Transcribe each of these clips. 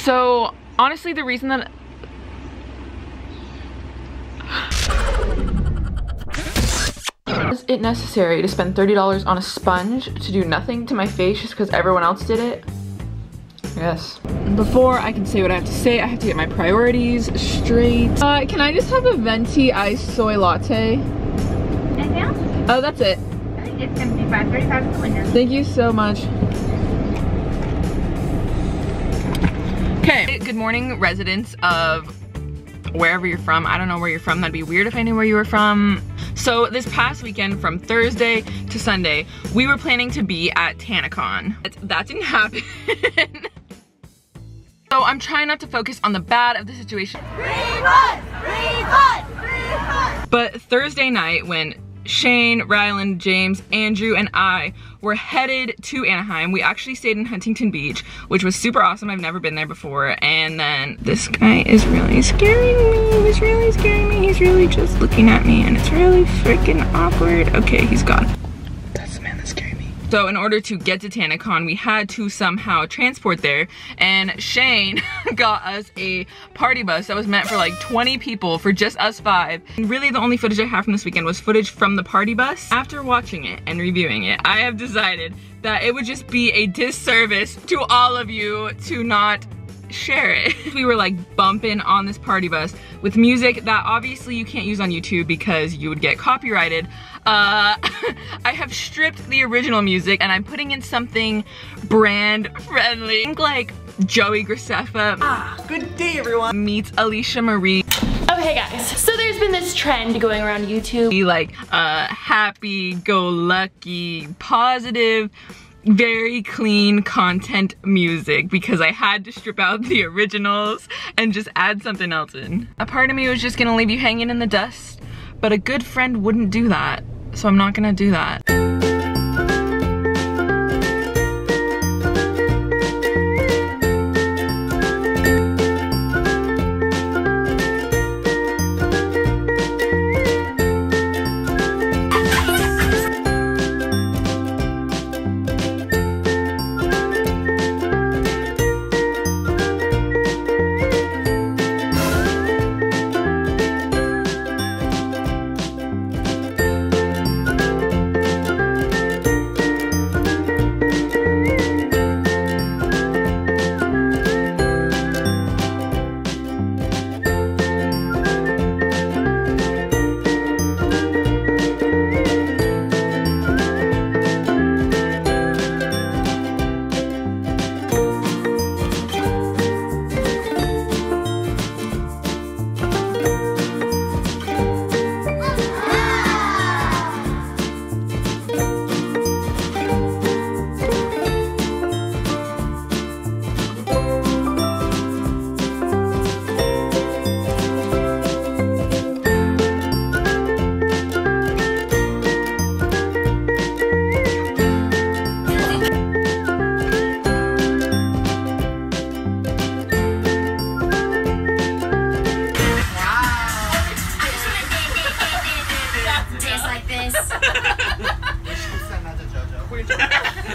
So honestly, the reason that is it necessary to spend $30 on a sponge to do nothing to my face just because everyone else did it? Yes. Before I can say what I have to say, I have to get my priorities straight. Can I just have a venti iced soy latte? Anything else? Oh, that's it. It's gonna be $5.35 at the window. Thank you so much. Okay, good morning residents of wherever you're from. I don't know where you're from. That'd be weird if I knew where you were from. So this past weekend from Thursday to Sunday, we were planning to be at Tanacon. That didn't happen. So I'm trying not to focus on the bad of the situation. But Thursday night when Shane, Ryland, James, Andrew, and I were headed to Anaheim, we actually stayed in Huntington Beach, which was super awesome. I've never been there before. And then this guy is really scaring me. He's really scaring me. He's really just looking at me and it's really freaking awkward. Okay, he's gone. That's the man that's scaring me. So in order to get to Tanacon, we had to somehow transport there, and Shane got us a party bus that was meant for like 20 people for just us 5. And really the only footage I have from this weekend was footage from the party bus. After watching it and reviewing it, I have decided that it would just be a disservice to all of you to not share it. We were like bumping on this party bus with music that obviously you can't use on YouTube because you would get copyrighted. I have stripped the original music and I'm putting in something brand friendly. Think like Joey Graceffa. Good day, everyone. Meets Alicia Marie. Okay guys, so there's been this trend going around YouTube. Be like happy-go-lucky, positive, very clean content music because I had to strip out the originals and just add something else in. A part of me was just gonna leave you hanging in the dust, but a good friend wouldn't do that, so I'm not gonna do that.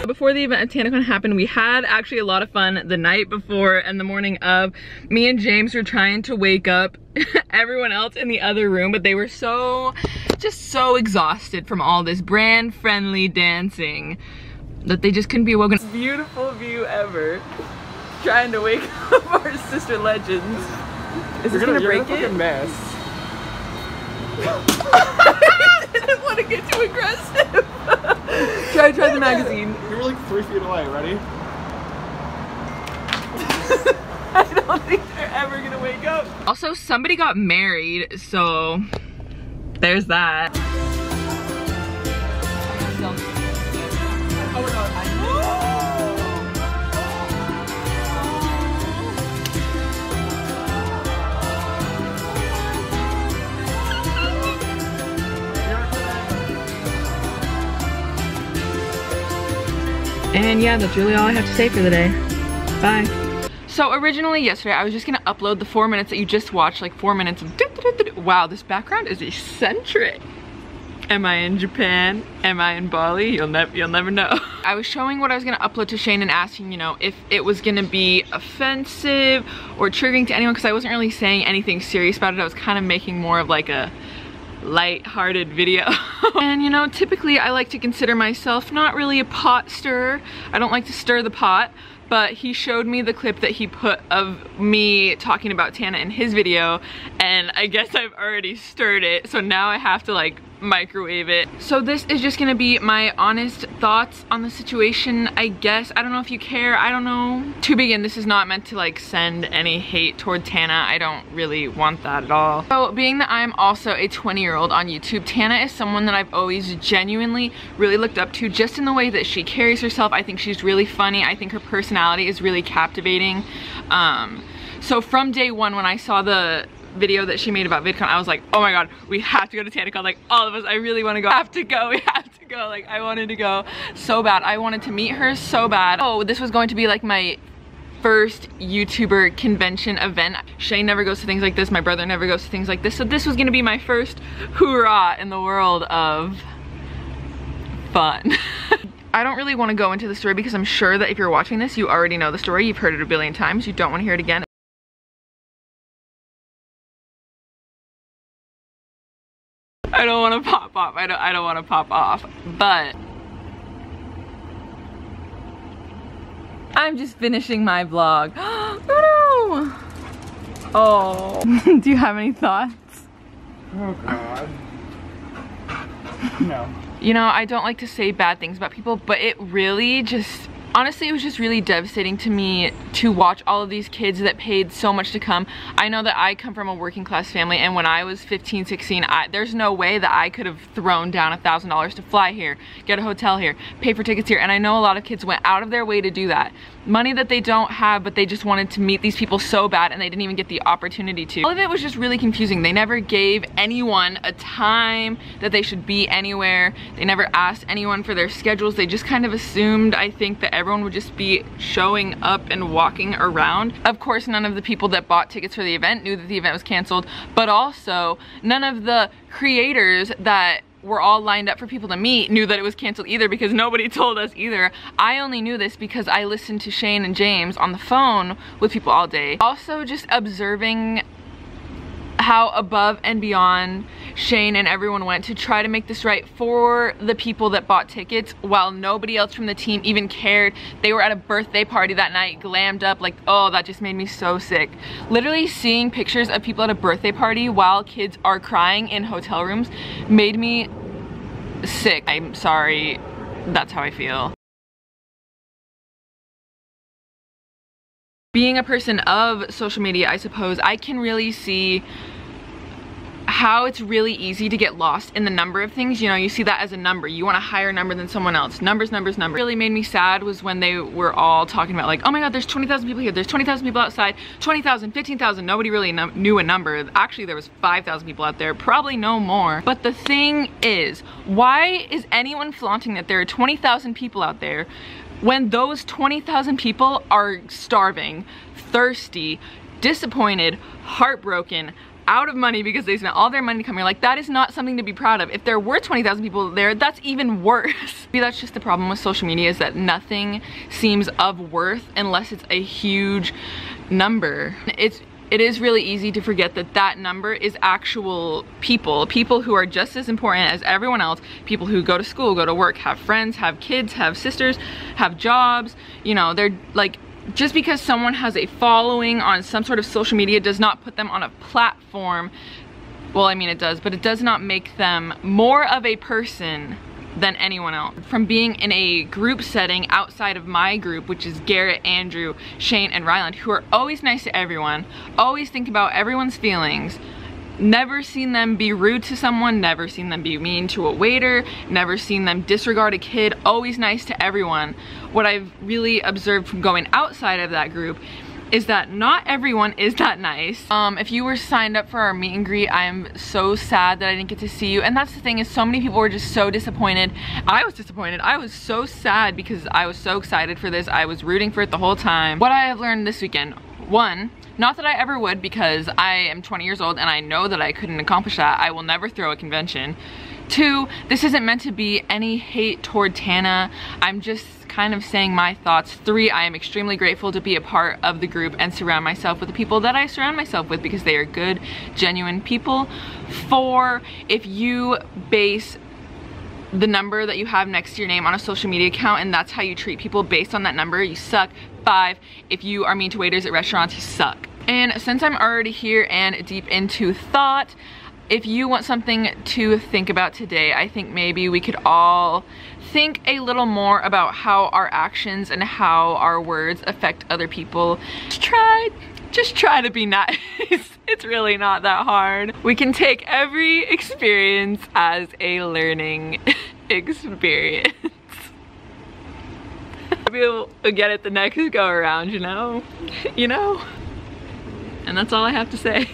Before the event at Tanacon happened, we had actually a lot of fun the night before and the morning of. Me and James were trying to wake up everyone else in the other room, but they were just so exhausted from all this brand friendly dancing that they just couldn't be awoken. Beautiful view ever. Trying to wake up our sister legends. Is this gonna break it? Mess. I didn't want to get too aggressive. Try the magazine. You're like 3 feet away. Ready? I don't think they're ever gonna wake up. Also, somebody got married, so there's that. Oh my god, And yeah, that's really all I have to say for the day. Bye. So originally yesterday, I was just gonna upload the 4 minutes that you just watched, like 4 minutes of wow, this background is eccentric. Am I in Japan? Am I in Bali? You'll never know. I was showing what I was gonna upload to Shane and asking, you know, if it was gonna be offensive or triggering to anyone, because I wasn't really saying anything serious about it. I was kind of making more of like a light-hearted video. And you know, typically I like to consider myself not really a pot stirrer. I don't like to stir the pot, but he showed me the clip that he put of me talking about Tana in his video, and I guess I've already stirred it, so now I have to like microwave it. So this is just gonna be my honest thoughts on the situation, I guess. I don't know if you care, I don't know. To begin, this is not meant to like send any hate toward Tana. I don't really want that at all. So being that I'm also a 20-year-old on YouTube, Tana is someone that I've always genuinely really looked up to, just in the way that she carries herself. I think she's really funny. I think her personality is really captivating. So from day one, when I saw the video that she made about VidCon, I was like, oh my god, we have to go to Tanacon. Like, all of us, I really want to go. We have to go. Like, I wanted to go so bad. I wanted to meet her so bad. Oh, this was going to be like my first YouTuber convention event. Shane never goes to things like this. My brother never goes to things like this. So this was going to be my first hoorah in the world of fun. I don't really want to go into the story because I'm sure that if you're watching this, you already know the story. You've heard it a billion times. You don't want to hear it again. I don't want to pop off. I don't want to pop off, but I'm just finishing my vlog. Oh no! Oh. Do you have any thoughts? Oh god. No. You know, I don't like to say bad things about people, but it really just, honestly, it was just really devastating to me to watch all of these kids that paid so much to come. I know that I come from a working class family, and when I was 15, 16, there's no way that I could have thrown down $1,000 to fly here, get a hotel here, pay for tickets here, and I know a lot of kids went out of their way to do that. Money that they don't have, but they just wanted to meet these people so bad, and they didn't even get the opportunity to. All of it was just really confusing. They never gave anyone a time that they should be anywhere. They never asked anyone for their schedules. They just kind of assumed, I think, that everyone would just be showing up and walking around. Of course, none of the people that bought tickets for the event knew that the event was canceled, but also none of the creators that were all lined up for people to meet knew that it was canceled either, because nobody told us either. I only knew this because I listened to Shane and James on the phone with people all day. Also, just observing how above and beyond Shane and everyone went to try to make this right for the people that bought tickets, while nobody else from the team even cared. They were at a birthday party that night, glammed up, like, oh, that just made me so sick. Literally seeing pictures of people at a birthday party while kids are crying in hotel rooms made me sick. I'm sorry, that's how I feel. Being a person of social media, I suppose, I can really see how it's really easy to get lost in the number of things. You know, you see that as a number. You want a higher number than someone else. Numbers, numbers, numbers. What really made me sad was when they were all talking about like, oh my god, there's 20,000 people here, there's 20,000 people outside, 20,000, 15,000. Nobody really knew a number. Actually, there was 5,000 people out there, probably no more. But the thing is, why is anyone flaunting that there are 20,000 people out there when those 20,000 people are starving, thirsty, disappointed, heartbroken, out of money because they spent all their money to come here? Like, that is not something to be proud of. If there were 20,000 people there, that's even worse. Maybe that's just the problem with social media, is that nothing seems of worth unless it's a huge number. It is really easy to forget that that number is actual people who are just as important as everyone else, people who go to school, go to work, have friends, have kids, have sisters, have jobs. You know, they're like, just because someone has a following on some sort of social media does not put them on a platform. Well, I mean, it does, but it does not make them more of a person than anyone else. From being in a group setting outside of my group, which is Garrett, Andrew, Shane, and Ryland, who are always nice to everyone, always think about everyone's feelings, never seen them be rude to someone, never seen them be mean to a waiter, never seen them disregard a kid, always nice to everyone. What I've really observed from going outside of that group is that not everyone is that nice. If you were signed up for our meet and greet, I am so sad that I didn't get to see you. And that's the thing, is so many people were just so disappointed. I was disappointed. I was so sad because I was so excited for this. I was rooting for it the whole time. What I have learned this weekend: one, not that I ever would, because I am 20 years old and I know that I couldn't accomplish that. I will never throw a convention. 2, this isn't meant to be any hate toward Tana. I'm just kind of saying my thoughts. 3, I am extremely grateful to be a part of the group and surround myself with the people that I surround myself with because they are good, genuine people. 4, if you base the number that you have next to your name on a social media account and that's how you treat people based on that number, you suck. 5, if you are mean to waiters at restaurants, you suck. And since I'm already here and deep into thought, if you want something to think about today, I think maybe we could all think a little more about how our actions and how our words affect other people. Just try to be nice. It's really not that hard. We can take every experience as a learning experience. Maybe we'll get it the next go around, you know? And that's all I have to say.